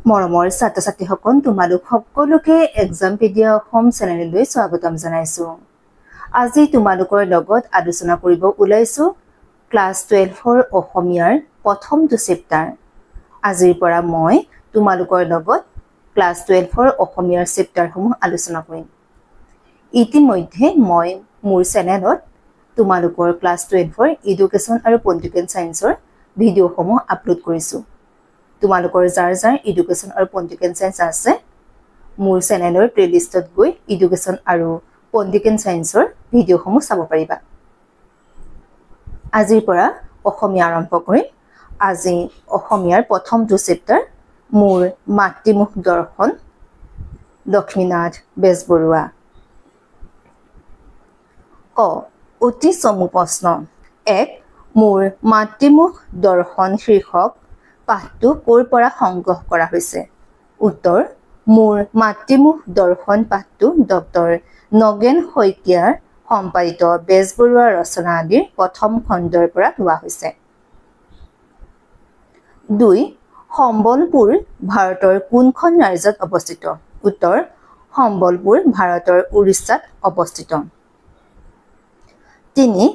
মৰমৰ ছাত্ৰ-ছাত্ৰীসকল তোমালোক সকলোকে এক্সামপেডিয়া অসম চেনেললৈ স্বাগতম জনাইছো। আজি তোমালোকৰ লগত আলোচনা কৰিব ওলাইছো ক্লাছ 12ৰ অসমীয়াৰ প্ৰথমটো চেপ্টাৰ। আজিৰ পৰা মই তোমালোকৰ লগত ক্লাছ 12ৰ অসমীয়াৰ চেপ্টাৰসমূহ আলোচনা কৰিম। ইতিমধ্যে মই মোৰ চেনেলত তোমালোকৰ ক্লাছ 12ৰ এডুকেশ্যন আৰু পলিটিকেল সায়েন্সৰ ভিডিঅ'সমূহ আপলোড কৰিছো। তোমালোকৰ যাৰ যাৰ এডুকেশ্যন আৰু পলিটিকেল সায়েন্স আছে মোৰ চেনেলৰ প্লেলিষ্টত গৈ এডুকেশ্যন আৰু পলিটিকেল সায়েন্সৰ ভিডিঅ'সমূহ চাব পাৰিবা। আজিৰ পৰা অসমীয়া আৰম্ভ কৰিম। আজি অসমীয়াৰ প্ৰথমটো চেপ্টাৰ মোৰ মাতৃমুখ দৰ্শন, লক্ষ্মীনাথ বেজবৰুৱা। ক অতি চমু প্ৰশ্ন। 1. মোৰ মাতৃমুখ দৰ্শন শীৰ্ষক পাঠটো ক'ৰ পৰা সংগ্ৰহ কৰা হৈছে? উত্তৰ, মোৰ মাতৃমুখ দৰ্শন পাঠটো ডক্টৰ নগেন শইকীয়াৰ সম্পাদিত বেজবৰুৱা ৰচনাৱলীৰ প্ৰথম খণ্ডৰ পৰা লোৱা হৈছে। 2. সম্বলপুৰ ভাৰতৰ কোনখন ৰাজ্যত অৱস্থিত? উত্তৰ, সম্বলপুৰ ভাৰতৰ উৰিষ্যাত অৱস্থিত। 3.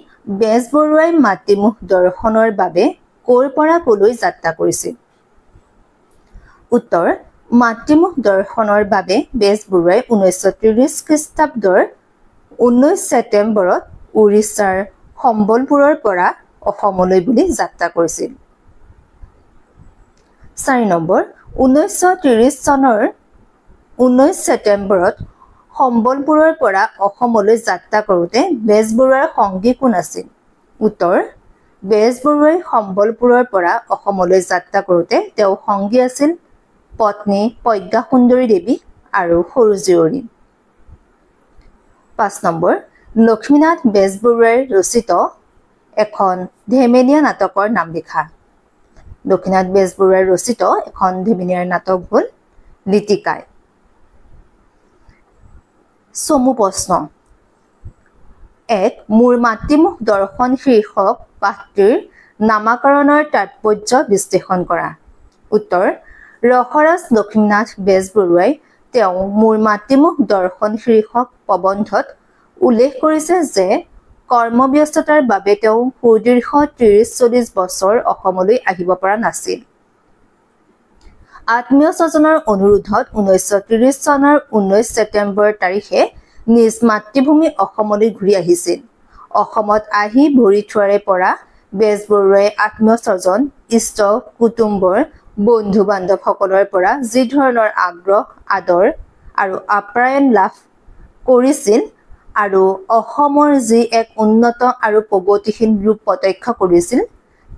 বেজবৰুৱাই মাতৃমুখ দৰ্শনৰ বাবে ক'ৰ পৰা ক'লৈ যাত্ৰা কৰিছিল? উত্তৰ, মাতৃমুখ দৰ্শনৰ বাবে বেজবৰুৱাই 1930 খ্ৰীষ্টাব্দৰ 19 ছেপ্টেম্বৰত উৰিষ্যাৰ সম্বলপুৰৰ পৰা অসমলৈ বুলি যাত্ৰা কৰিছিল। 4 নম্বৰ, 1930 চনৰ 19 ছেপ্টেম্বৰত সম্বলপুৰৰ পৰা অসমলৈ যাত্ৰা কৰোঁতে বেজবৰুৱাৰ সংগী কোন আছিল? উত্তৰ, বেজবৰুৱাই সম্বলপুৰৰ পৰা অসমলৈ যাত্ৰা কৰোঁতে তেওঁৰ সংগী আছিল পত্নী প্ৰজ্ঞাসুন্দৰী দেৱী আৰু সৰু জীয়ৰী। 5 নম্বৰ, লক্ষ্মীনাথ বেজবৰুৱাই ৰচিত এখন ধেমেলীয়া নাটকৰ নাম লিখা। লক্ষ্মীনাথ বেজবৰুৱাই ৰচিত এখন ধেমেলীয়া নাটক হ'ল লিটিকাই। চমু প্ৰশ্ন। 1. মোৰ মাতৃমুখ দৰ্শন শীৰ্ষক পাঠটিৰ নামাকৰণৰ তাৎপৰ্য বিশ্লেষণ কৰা। উত্তৰ, ৰসৰাজ লক্ষ্মীনাথ বেজবৰুৱাই তেওঁ মোৰ মাতৃমুখ দৰ্শন শীৰ্ষক প্ৰবন্ধত উল্লেখ কৰিছে যে কৰ্মব্যস্ততাৰ বাবে তেওঁ সুদীৰ্ঘ 30-40 বছৰ অসমলৈ আহিব পৰা নাছিল। আত্মীয় স্বজনৰ অনুৰোধত 1930 চনৰ 19 ছেপ্টেম্বৰ তাৰিখে নিজ মাতৃভূমি অসমলৈ ঘূৰি আহিছিল। অসমত আহি ভৰি থোৱাৰে পৰা বেজবৰুৱাই আত্মীয় স্বজন, ইষ্ট কুটুম্বৰ, বন্ধু বান্ধৱসকলৰ পৰা যি ধৰণৰ আগ্ৰহ, আদৰ আৰু আপ্যায়ন লাভ কৰিছিল আৰু অসমৰ যি এক উন্নত আৰু প্ৰগতিশীল ৰূপ প্ৰত্যক্ষ কৰিছিল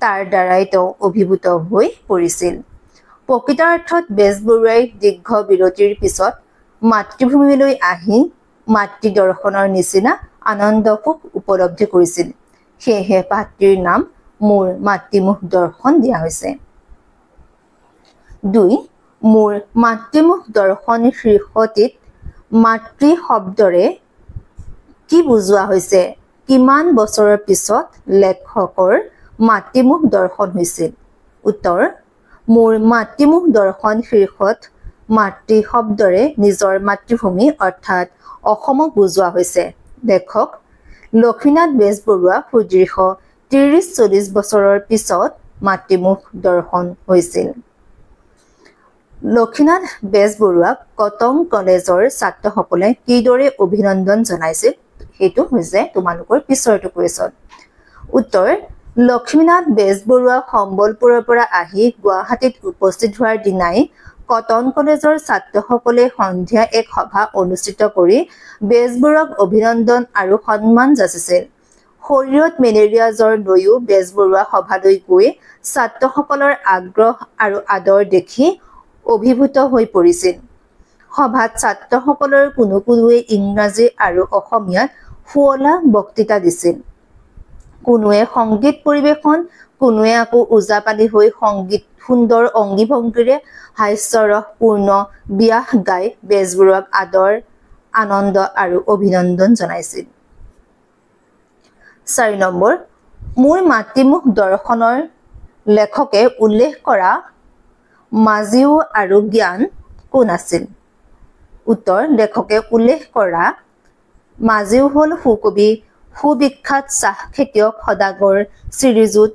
তাৰ দ্বাৰাই তেওঁ অভিভূত হৈ পৰিছিল। প্ৰকৃতাৰ্থত বেজবৰুৱাই দীৰ্ঘ বিৰতিৰ পিছত মাতৃভূমিলৈ আহি মাতৃ দৰ্শনৰ নিচিনা আনন্দ সুখ উপলব্ধি কৰিছিল। সেয়েহে পাঠটিৰ নাম মোৰ মাতৃমুখ দৰ্শন দিয়া হৈছে। 2. মোৰ মাতৃমুখ দৰ্শন শীৰ্ষটিত মাতৃ শব্দৰে কি বুজোৱা হৈছে? কিমান বছৰৰ পিছত লেখকৰ মাতৃমুখ দৰ্শন হৈছিল? উত্তৰ, মোৰ মাতৃমুখ দৰ্শন শীৰ্ষত মাতৃ শব্দৰে নিজৰ মাতৃভূমি অৰ্থাৎ অসমক বুজোৱা হৈছে। লেখক লক্ষ্মীনাথ বেজবৰুৱা সুদীৰ্ঘ 30-40 বছৰৰ পিছত মাতৃমুখ দৰ্শন হৈছিল। লক্ষ্মীনাথ বেজবৰুৱাক কটন কলেজৰ ছাত্ৰসকলে কিদৰে অভিনন্দন জনাইছিল? সেইটো হৈছে তোমালোকৰ পিছৰটো কুৱেশ্যন। উত্তৰ, লক্ষ্মীনাথ বেজবৰুৱা সম্বলপুৰৰ পৰা আহি গুৱাহাটীত উপস্থিত হোৱাৰ দিনাই কটন কলেজৰ ছাত্ৰসকলে সন্ধিয়া এক সভা অনুষ্ঠিত কৰি বেজবৰুৱাক অভিনন্দন আৰু সন্মান যাচিছিল। শৰীৰত মেলেৰিয়া জ্বৰ লৈও বেজবৰুৱা সভালৈ গৈ ছাত্ৰসকলৰ আগ্ৰহ আৰু আদৰ দেখি অভিভূত হৈ পৰিছিল। সভাত ছাত্ৰসকলৰ কোনোৱে ইংৰাজী আৰু অসমীয়াত শুৱলা বক্তৃতা দিছিল। কোনোৱে সংগীত পৰিৱেশন, কোনোৱে আকৌ ওজাপালি হৈ সংগীত সুন্দৰ অংগী ভংগীৰে হাস্যৰসপূৰ্ণ ব্যাস গাই বেজবৰুৱাক আদৰ, আনন্দ আৰু অভিনন্দন জনাইছিল। 4 নম্বৰ, মোৰ মাতৃমুখ দৰ্শনৰ লেখকে উল্লেখ কৰা মাজিও আৰু জ্ঞান কোন আছিল? উত্তৰ লেখকে উল্লেখ কৰা মাজিও হ'ল সুকবি সুবিখ্যাত চাহ খেতিয়ক সদাগৰ শ্ৰীযুত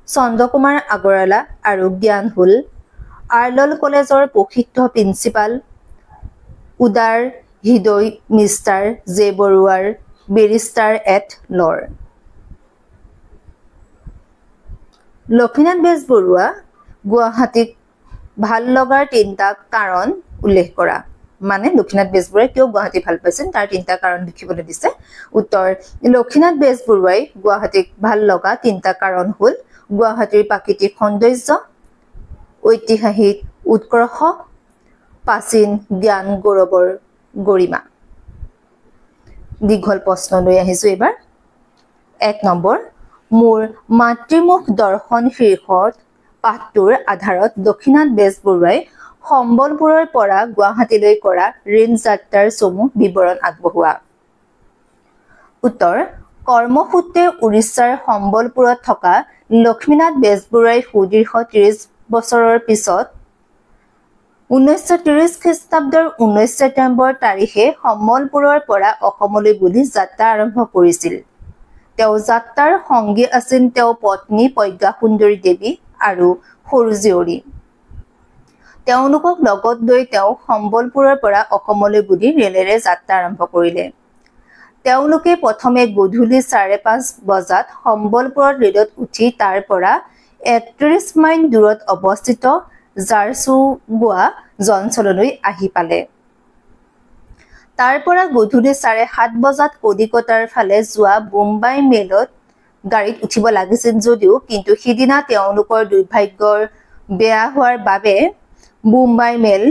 চন্দ্ৰকুমাৰ আগৰৱালা আৰু জ্ঞান হ'ল আৰ্লল কলেজৰ প্ৰসিদ্ধ প্ৰিন্সিপাল উদাৰ হৃদয় মিষ্টাৰ জে বৰুৱাৰ বেৰিষ্টাৰ এট লৰ। লক্ষ্মীনাথ বেজবৰুৱা গুৱাহাটীক ভাল লগাৰ 3টা কাৰণ উল্লেখ কৰা। মানে লক্ষ্মীনাথ বেজবৰুৱাই কিয় গুৱাহাটী ভাল পাইছিল তাৰ 3টা কাৰণ লিখিবলৈ দিছে। উত্তৰ লক্ষ্মীনাথ বেজবৰুৱাই গুৱাহাটীক ভাল লগা 3টা কাৰণ হ'ল গুৱাহাটীৰ প্ৰাকৃতিক সৌন্দৰ্য, ঐতিহাসিক উৎকৰ্ষ, প্ৰাচীন জ্ঞান গৌৰৱৰ গৰিমা। দীঘল প্ৰশ্ন লৈ আহিছো এইবাৰ। 1 নম্বৰ মোৰ মাতৃমুখ দৰ্শন শীৰ্ষক পাঠটোৰ আধাৰত লক্ষ্মীনাথ বেজবৰুৱাই সম্বলপুৰৰ পৰা গুৱাহাটীলৈ কৰা ৰেল যাত্ৰাৰ চমু বিৱৰণ আগবঢ়োৱা। উত্তৰ কৰ্মসূত্ৰে উৰিষ্যাৰ সম্বলপুৰত থকা লক্ষ্মীনাথ বেজবৰুৱাই সুদীৰ্ঘ 30 বছৰৰ পিছত 1930 খ্ৰীষ্টাব্দৰ 19 ছেপ্টেম্বৰ তাৰিখে সম্বলপুৰৰ পৰা অসমলৈ বুলি যাত্ৰা আৰম্ভ কৰিছিল। তেওঁ যাত্ৰাৰ সংগী আছিল তেওঁৰ পত্নী প্ৰজ্ঞা সুন্দৰী দেৱী আৰু সৰু জীয়ৰী। তেওঁলোকক লগত লৈ তেওঁ সম্বলপুৰৰ পৰা অসমলৈ বুলি ৰেলেৰে যাত্ৰা আৰম্ভ কৰিলে। তেওঁলোকে প্ৰথমে গধূলি 5:30 বজাত সম্বলপুৰত ৰেলত উঠি তাৰ পৰা 31 মাইল দূৰত অৱস্থিত জাৰচুগুৱা জংচনলৈ আহি পালে। তাৰ পৰা গধূলি 7:30 বজাত কলিকতাৰ ফালে যোৱা বোম্বাই মেলত গাড়ীত উঠিব লাগিছিল যদিও কিন্তু সিদিনা তেওঁলোকৰ দুৰ্ভাগ্যৰ বেয়া হোৱাৰ বাবে বোম্বাই মেল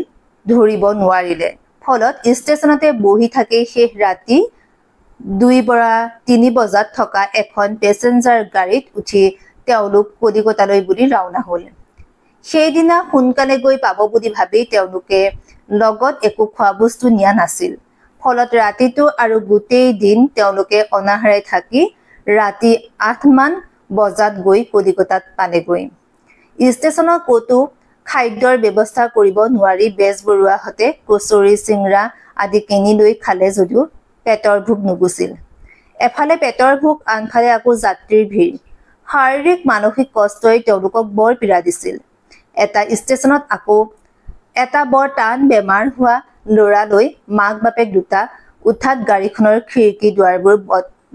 ধৰিব নোৱাৰিলে। ফলত ষ্টেচনতে বহি থাকি শেষ ৰাতি 2-3 বজাত থকা এখন পেছেঞ্জাৰ গাড়ীত উঠি তেওঁলোক কলিকতালৈ বুলি ৰাওনা হ'ল। সেইদিনা সোনকালে গৈ পাব বুলি ভাবি তেওঁলোকে লগত একো খোৱা বস্তু নিয়া নাছিল। ফলত ৰাতিটো আৰু গোটেই দিন তেওঁলোকে অনাহাৰে থাকি ৰাতি 8 মান বজাত গৈ কলিকতাত পালেগৈ। ষ্টেচনত ক'তো খাদ্যৰ ব্যৱস্থা কৰিব নোৱাৰি বেজবৰুৱাহঁতে কচৰি চিংৰা আদি কিনি লৈ খালে যদিও পেটৰ ভোক নুগুছিল। এফালে পেটৰ ভোক, আনফালে আকৌ যাত্ৰীৰ ভিৰ। শাৰীৰিক মানসিক কষ্টই তেওঁলোকক বৰ পীড়া দিছিল। এটা ষ্টেচনত আকৌ এটা বৰ টান বেমাৰ হোৱা ল'ৰালৈ মাক বাপেক দুটা উঠাত গাড়ীখনৰ খিৰিকী দুৱাৰবোৰ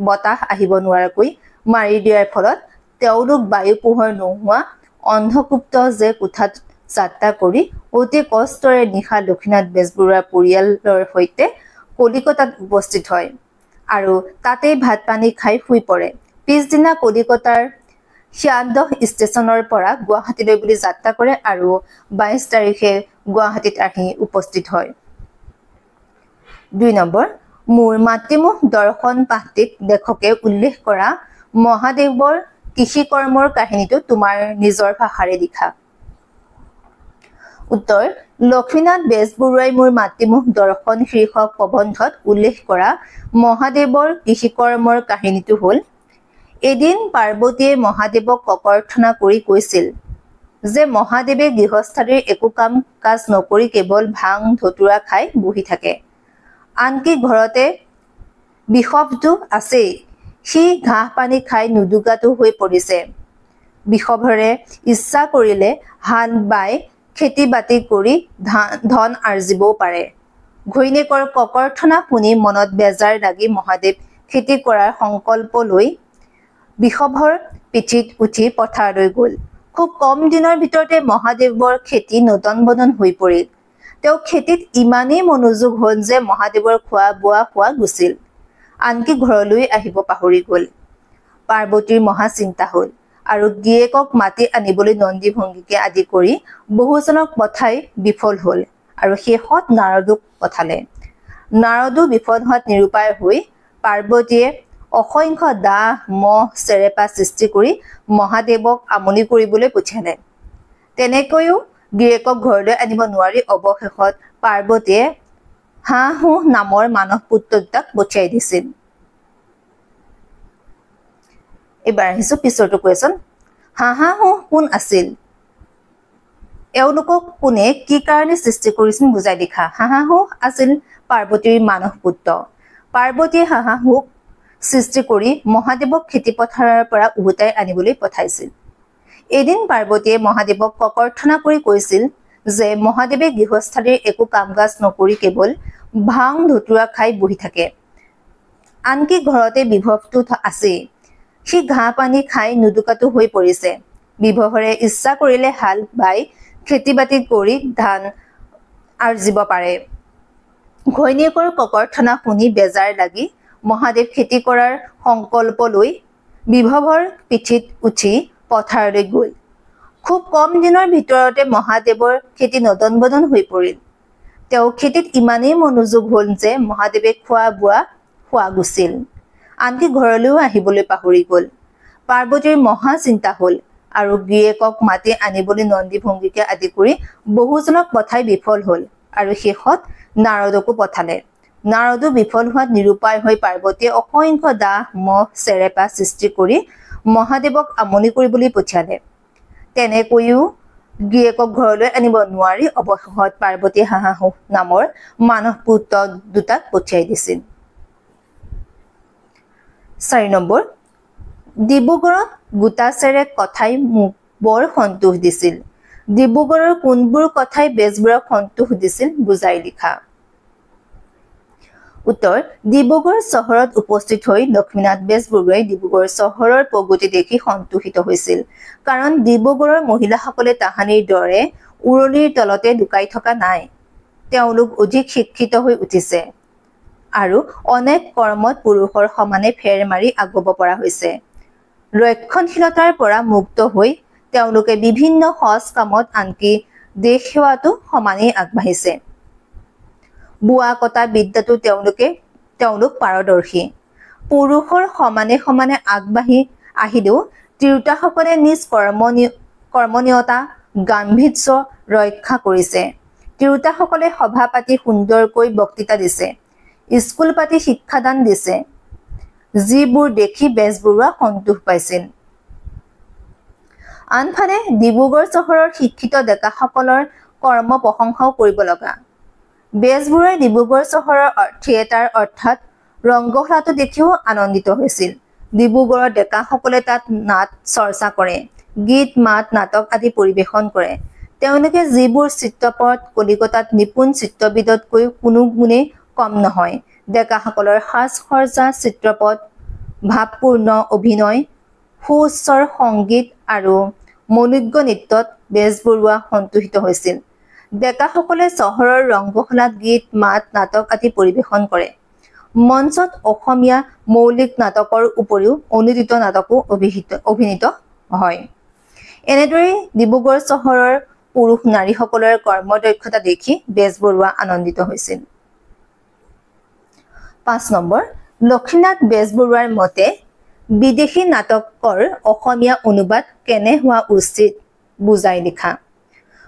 বতাহ আহিব নোৱাৰাকৈ মাৰি দিয়াৰ ফলত তেওঁলোক বায়ু পোহৰ নোহোৱা অন্ধকুপ্ত যে কোঠাত যাত্ৰা কৰি অতি কষ্টৰে নিশা লক্ষ্মীনাথ বেজবৰুৱাৰ পৰিয়ালৰ সৈতে কলিকতাত উপস্থিত হয় আৰু তাতেই ভাত পানী খাই শুই পৰে। পিছদিনা কলিকতাৰ শিয়ালদহ ষ্টেচনৰ পৰা গুৱাহাটীলৈ বুলি যাত্ৰা কৰে আৰু 22 তাৰিখে গুৱাহাটীত আহি উপস্থিত হয়। 2 নম্বৰ মোৰ মাতৃমুখ দৰ্শন পাঠটিত লেখকে উল্লেখ কৰা মহাদেৱৰ কৃষি কৰ্মৰ কাহিনীটো তোমাৰ নিজৰ ভাষাৰে লিখা। উত্তৰ লক্ষ্মীনাথ বেজবৰুৱাই মোৰ মাতৃমুখ দৰ্শন শীৰ্ষক প্ৰবন্ধত উল্লেখ কৰা মহাদেৱৰ কৃষি কৰ্মৰ কাহিনীটো হ'ল এদিন পাৰ্বতীয়ে মহাদেৱক ককৰ্থনা কৰি কৈছিল যে মহাদেৱে গৃহস্থালীৰ একো কাম কাজ নকৰি কেৱল ভাং ধতুৰা খাই বহি থাকে। আনকি ঘৰতে বিষভটো আছেই, সি ঘাঁহ পানী খাই নুদুগাটো হৈ পৰিছে। বিষভৰে ইচ্ছা কৰিলে হাল বাই খেতি বাতি কৰি ধন আৰ্জিবও পাৰে। ঘৈণীয়েকৰ ককৰ্থনা শুনি মনত বেজাৰ লাগি মহাদেৱ খেতি কৰাৰ সংকল্প লৈ বিষভৰ পিঠিত উঠি পথাৰলৈ গ'ল। খুব কম দিনৰ ভিতৰতে মহাদেৱৰ খেতি নদন বদন হৈ পৰিল। তেওঁ খেতিত ইমানেই মনোযোগ হ'ল যে মহাদেৱৰ খোৱা বোৱা হোৱা গুচিল। আনকি ঘৰলৈ আহিব পাহৰি গ'ল। পাৰ্বতীৰ মহা চিন্তা হ'ল আৰু গিৰিয়েকক মাতি আনিবলৈ নন্দী ভংগীকে আদি কৰি বহুজনক পঠাই বিফল হ'ল আৰু শেষত নাৰদক পঠালে। নাৰদো বিফল হোৱাত নিৰুপায় হৈ পাৰ্বতীয়ে অসংখ্য দাহ মহ চেৰেপা সৃষ্টি কৰি মহাদেৱক আমনি কৰিবলৈ পঠিয়ালে। তেনেকৈও গিৰিয়েকক ঘৰলৈ আনিব নোৱাৰি অৱশেষত পাৰ্বতীয়ে হাঁহু নামৰ মানৱ পুত্ৰ দুটাক পঠিয়াই দিছিল। এবাৰ আহিছো পিছৰটো কুৱেশ্যন। হাঁহু কোন আছিল? এওঁলোকক কোনে কি কাৰণে সৃষ্টি কৰিছিল বুজাই লিখা। হাঁহাহু আছিল পাৰ্বতীৰ মানস পুত্ৰ। পাৰ্বতীয়ে হাঁহাহুক সৃষ্টি কৰি মহাদেৱক খেতি পথাৰৰ পৰা উভতাই আনিবলৈ পঠাইছিল। এদিন পাৰ্বতীয়ে মহাদেৱক ককৰ্থনা কৰি কৈছিল যে মহাদেৱে গৃহস্থালীৰ একো কাম কাজ নকৰি কেৱল ভাং ধতুৰা খাই বহি থাকে। আনকি ঘৰতে বিভৱটো আছে, সি ঘাঁহ পানী খাই নুদুকাটো হৈ পৰিছে। বিভৱৰে ইচ্ছা কৰিলে হাল বাই খেতি বাতি কৰি ধান আৰ্জিব পাৰে। ঘৈণীয়েকৰ ককৰ্থনা শুনি বেজাৰ লাগি মহাদেৱ খেতি কৰাৰ সংকল্প লৈ বিভৱৰ পিঠিত উঠি পথাৰলৈ গ'ল। খুব কম দিনৰ ভিতৰতে মহাদেৱৰ খেতি নদন বদন হৈ পৰিল। তেওঁ খেতিত ইমানেই মনোযোগ হ'ল যে মহাদেৱে খোৱা গুচিল। আনকি ঘৰলৈও আহিবলৈ পাহৰি গ'ল। পাৰ্বতীৰ মহা চিন্তা হ'ল আৰু গিৰিয়েকক মাতি আনিবলৈ নন্দী ভংগীকে আদি কৰি বহুজনক পঠাই বিফল হ'ল আৰু শেষত নাৰদকো পঠালে। নাৰদো বিফল হোৱাত নিৰুপায় হৈ পাৰ্বতীয়ে অসংখ্য দাহ মহ চেৰেপা সৃষ্টি কৰি মহাদেৱক আমনি কৰিবলৈ পঠিয়ালে। তেনেকৈও গিৰিয়েকক ঘৰলৈ আনিব নোৱাৰি অৱশেষত পাৰ্বতীয়ে হাঁহাহু নামৰ মানস পুত্ৰ দুটাক পঠিয়াই দিছিল। 4 নম্বৰ, ডিব্ৰুগড়ত গোটাচেৰে কথাই মোক বৰ সন্তোষ দিছিল। ডিব্ৰুগড়ৰ কোনবোৰ কথাই বেজবৰুৱাক সন্তোষ দিছিল বুজাই লিখা। উত্তৰ, ডিব্ৰুগড় চহৰত উপস্থিত হৈ লক্ষ্মীনাথ বেজবৰুৱাই ডিব্ৰুগড় চহৰৰ প্ৰগতি দেখি সন্তোষিত হৈছিল। কাৰণ ডিব্ৰুগড়ৰ মহিলাসকলে তাহানিৰ দৰে উৰণিৰ তলতে লুকাই থকা নাই। তেওঁলোক অধিক শিক্ষিত হৈ উঠিছে আৰু অনেক কৰ্মত পুৰুষৰ সমানে ফেৰ মাৰি আগুৱাব পৰা হৈছে। ৰক্ষণশীলতাৰ পৰা মুক্ত হৈ তেওঁলোকে বিভিন্ন সজ কামত আনকি দেশ সেৱাতো সমানেই আগবাঢ়িছে। বোৱা কটা বিদ্যাতো তেওঁলোক পাৰদৰ্শী। পুৰুষৰ সমানে সমানে আগবাঢ়ি আহিলেও তিৰোতাসকলে নিজ কৰ্মনিয়তা গাম্ভীৰ্য ৰক্ষা কৰিছে। তিৰোতাসকলে সভা পাতি সুন্দৰকৈ বক্তৃতা দিছে, স্কুল পাতি শিক্ষাদান দিছে, যিবোৰ দেখি বেজবৰুৱা সন্তোষ পাইছিল। আনফালে ডিব্ৰুগড় চহৰৰ শিক্ষিত ডেকাসকলৰ কৰ্ম প্ৰশংসাও কৰিব লগা। বেজবৰুৱাই ডিব্ৰুগড় চহৰৰ থিয়েটাৰ অৰ্থাৎ ৰংগশালাটো দেখিও আনন্দিত হৈছিল। ডিব্ৰুগড়ৰ ডেকাসকলে তাত নাট চৰ্চা কৰে, গীত মাত নাটক আদি পৰিৱেশন কৰে। তেওঁলোকে যিবোৰ চিত্ৰপট কলিকতাত নিপুণ চিত্ৰবিদতকৈ কোনো গুণেই কম নহয়। ডেকাসকলৰ সাজ সজ্জা, চিত্ৰপট, ভাৱপূৰ্ণ অভিনয়, সুস্বৰ সংগীত আৰু মনোজ্ঞ নৃত্যত বেজবৰুৱা সন্তোষিত হৈছিল। ডেকাসকলে চহৰৰ ৰংগশালাত গীত মাত নাটক আদি পৰিৱেশন কৰে। মঞ্চত অসমীয়া মৌলিক নাটকৰ উপৰিও অনুদিত নাটকো অভিনীত হয়। এনেদৰে ডিব্ৰুগড় চহৰৰ পুৰুষ নাৰীসকলৰ কৰ্মদক্ষতা দেখি বেজবৰুৱা আনন্দিত হৈছিল। 5 নম্বৰ, লক্ষ্মীনাথ বেজবৰুৱাৰ মতে বিদেশী নাটকৰ অসমীয়া অনুবাদ কেনে হোৱা উচিত বুজাই লিখা।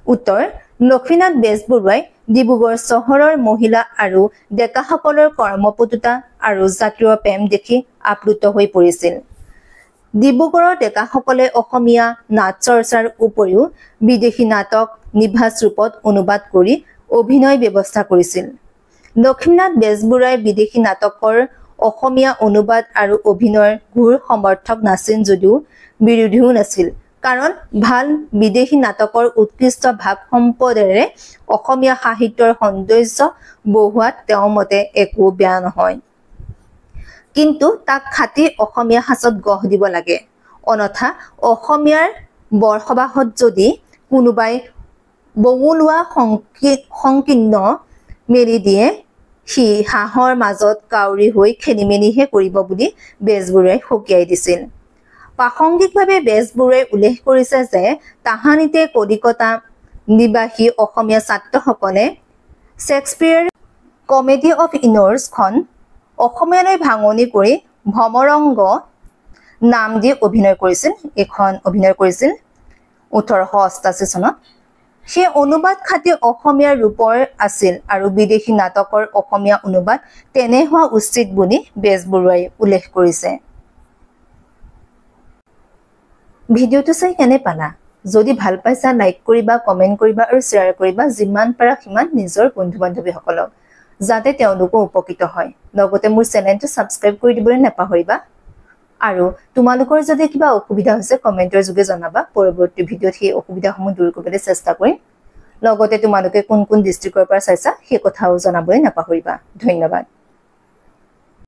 উত্তৰ, লক্ষ্মীনাথ বেজবৰুৱাই ডিব্ৰুগড় চহৰৰ মহিলা আৰু ডেকাসকলৰ কৰ্মপটুতা আৰু জাতীয় প্ৰেম দেখি আপ্লুত হৈ পৰিছিল। ডিব্ৰুগড়ৰ ডেকাসকলে অসমীয়া নাট চৰ্চাৰ উপৰিও বিদেশী নাটক নিভাঁজ ৰূপত অনুবাদ কৰি অভিনয় ব্যৱস্থা কৰিছিল। লক্ষ্মীনাথ বেজবৰুৱাই বিদেশী নাটকৰ অসমীয়া অনুবাদ আৰু অভিনয়ৰ ঘোৰ সমৰ্থক নাছিল যদিও বিৰোধীও নাছিল। কাৰণ ভাল বিদেশী নাটকৰ উৎকৃষ্ট ভাৱ সম্পদেৰে অসমীয়া সাহিত্যৰ সৌন্দৰ্য বহুৱাত তেওঁৰ মতে একো বেয়া নহয়। কিন্তু তাক খাটি অসমীয়া সাঁচত গঢ় দিব লাগে। অনথা অসমীয়াৰ বৰসবাহত যদি কোনোবাই বঙলোৱা সংকীৰ্ণ মেলি দিয়ে, সি হাঁহৰ মাজত কাউৰী হৈ খেলিমেলিহে কৰিব বুলি বেজবৰুৱাই সকীয়াই দিছিল। প্ৰাসংগিকভাৱে বেজবৰুৱাই উল্লেখ কৰিছে যে তাহানিতে কলিকতা নিবাসী অসমীয়া ছাত্ৰসকলে শ্বেক্সপিয়াৰ কমেডি অফ ইনৰ্ছখন অসমীয়ালৈ ভাঙনি কৰি ভ্ৰমৰংগ নাম দি অভিনয় কৰিছিল। এইখন অভিনয় কৰিছিল 1888 চনত। সেই অনুবাদ খাটি অসমীয়াৰ ৰূপৰ আছিল আৰু বিদেশী নাটকৰ অসমীয়া অনুবাদ তেনে হোৱা উচিত বুলি বেজবৰুৱাই উল্লেখ কৰিছে। ভিডিঅ'টো চাই কেনে পালা? যদি ভাল পাইছা লাইক কৰিবা, কমেন্ট কৰিবা আৰু শ্বেয়াৰ কৰিবা যিমান পাৰা সিমান নিজৰ বন্ধু-বান্ধৱীসকলক, যাতে তেওঁলোকো উপকৃত হয়। লগতে মোৰ চেনেলটো সাবস্ক্ৰাইব কৰি দিবলৈ নাপাহৰিবা। আৰু তোমালোকৰ যদি কিবা অসুবিধা হৈছে কমেন্টৰ যোগে জনাবা, পৰৱৰ্তী ভিডিঅ'ত সেই অসুবিধাসমূহ দূৰ কৰিবলৈ চেষ্টা কৰিম। লগতে তোমালোকে কোন কোন ডিষ্ট্ৰিক্টৰ পৰা চাইছা সেই কথাও জনাবলৈ নাপাহৰিবা। ধন্যবাদ।